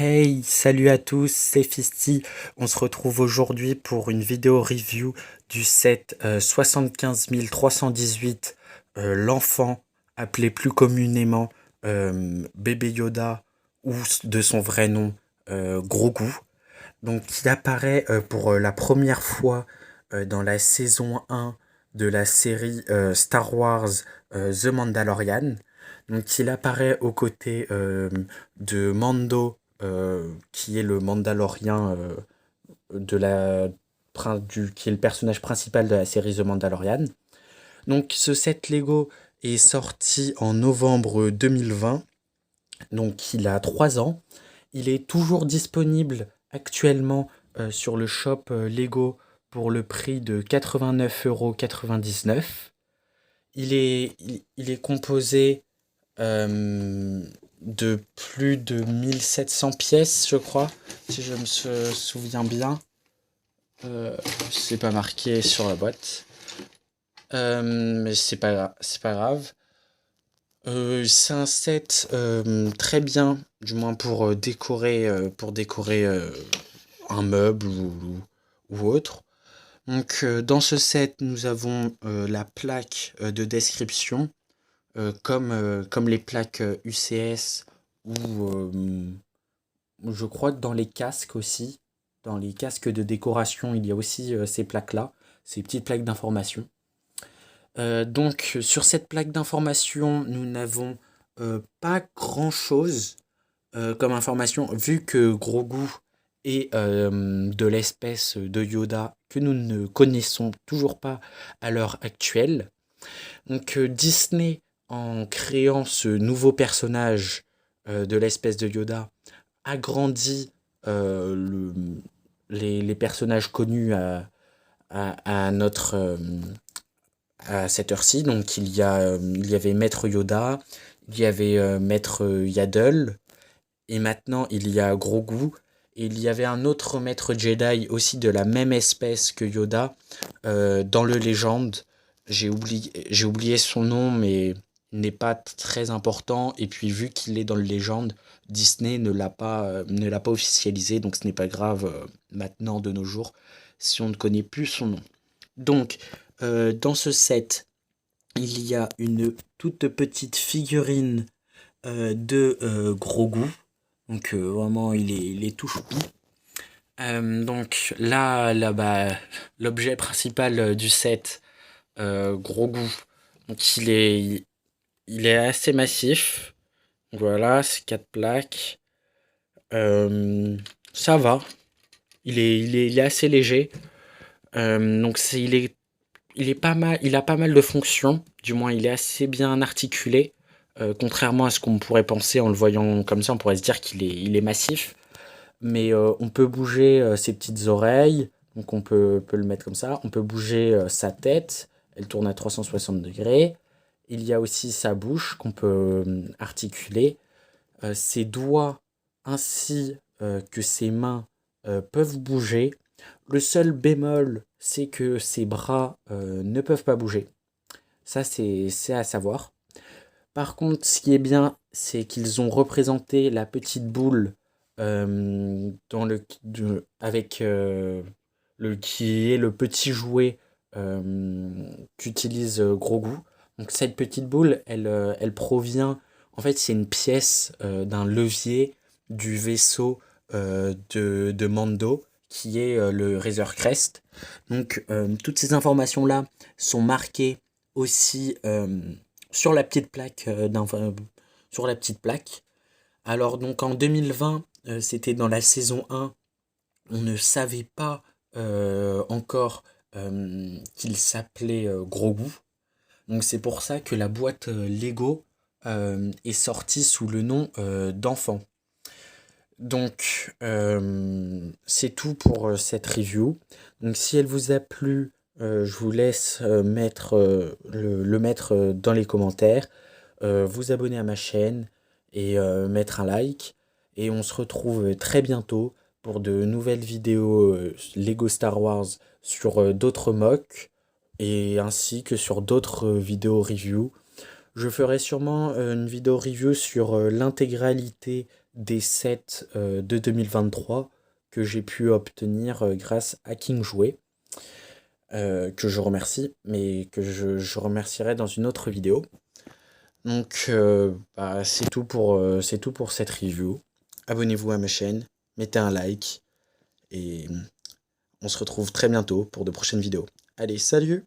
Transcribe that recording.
Hey, salut à tous, c'est Fisty. On se retrouve aujourd'hui pour une vidéo review du set 75 318, l'enfant, appelé plus communément Bébé Yoda ou de son vrai nom Grogu. Donc il apparaît pour la première fois dans la saison 1 de la série Star Wars The Mandalorian. Donc il apparaît aux côtés de Mando, qui est le Mandalorien qui est le personnage principal de la série The Mandalorian. Donc ce set Lego est sorti en novembre 2020, donc il a 3 ans. Il est toujours disponible actuellement sur le shop Lego pour le prix de 89,99 €. Il est composé de plus de 1700 pièces, je crois, si je me souviens bien. C'est pas marqué sur la boîte. Mais c'est pas grave. C'est un set très bien, du moins pour décorer un meuble ou autre. Donc, dans ce set, nous avons la plaque de description, comme les plaques UCS ou je crois que dans les casques aussi, dans les casques de décoration, il y a aussi ces plaques-là, ces petites plaques d'information. Donc, sur cette plaque d'information, nous n'avons pas grand-chose comme information, vu que Grogu est de l'espèce de Yoda que nous ne connaissons toujours pas à l'heure actuelle. Donc Disney, en créant ce nouveau personnage de l'espèce de Yoda, agrandit les personnages connus à notre à cette heure-ci. Donc il y avait Maître Yoda, il y avait Maître Yaddle, et maintenant il y a Grogu. Et il y avait un autre Maître Jedi aussi de la même espèce que Yoda dans le Légende. J'ai oublié son nom, mais il n'est pas très important. Et puis vu qu'il est dans le Légende, Disney ne l'a pas officialisé, donc ce n'est pas grave maintenant de nos jours si on ne connaît plus son nom. Donc dans ce set, il y a une toute petite figurine de Grogu. Donc vraiment, il est tout choupi. Donc là, l'objet principal du set, Grogu. Donc il est assez massif. Voilà, c'est 4 plaques. Euh, Ça va. Il est assez léger. Donc il est pas mal, il a pas mal de fonctions. Du moins, il est assez bien articulé. Contrairement à ce qu'on pourrait penser en le voyant comme ça, on pourrait se dire il est massif. Mais on peut bouger ses petites oreilles. Donc peut le mettre comme ça. On peut bouger sa tête. Elle tourne à 360 degrés. Il y a aussi sa bouche qu'on peut articuler. Ses doigts ainsi que ses mains peuvent bouger. Le seul bémol, c'est que ses bras ne peuvent pas bouger. Ça, c'est à savoir. Par contre, ce qui est bien, c'est qu'ils ont représenté la petite boule avec qui est le petit jouet qu'utilise Grogu. Donc cette petite boule, elle provient, en fait c'est une pièce d'un levier du vaisseau de Mando, qui est le Razor Crest. Donc toutes ces informations-là sont marquées aussi sur la petite plaque sur la petite plaque. Alors donc en 2020, c'était dans la saison 1, on ne savait pas encore qu'il s'appelait Grogu. Donc c'est pour ça que la boîte Lego est sortie sous le nom d'enfant. Donc c'est tout pour cette review. Donc si elle vous a plu, je vous laisse le mettre dans les commentaires, vous abonner à ma chaîne et mettre un like. Et on se retrouve très bientôt pour de nouvelles vidéos Lego Star Wars sur d'autres mocks et ainsi que sur d'autres vidéos review. Je ferai sûrement une vidéo review sur l'intégralité des sets de 2023 que j'ai pu obtenir grâce à King Jouet, que je remercie, mais que je remercierai dans une autre vidéo. Donc bah, c'est tout pour cette review. Abonnez-vous à ma chaîne, mettez un like, et on se retrouve très bientôt pour de prochaines vidéos. Allez, salut!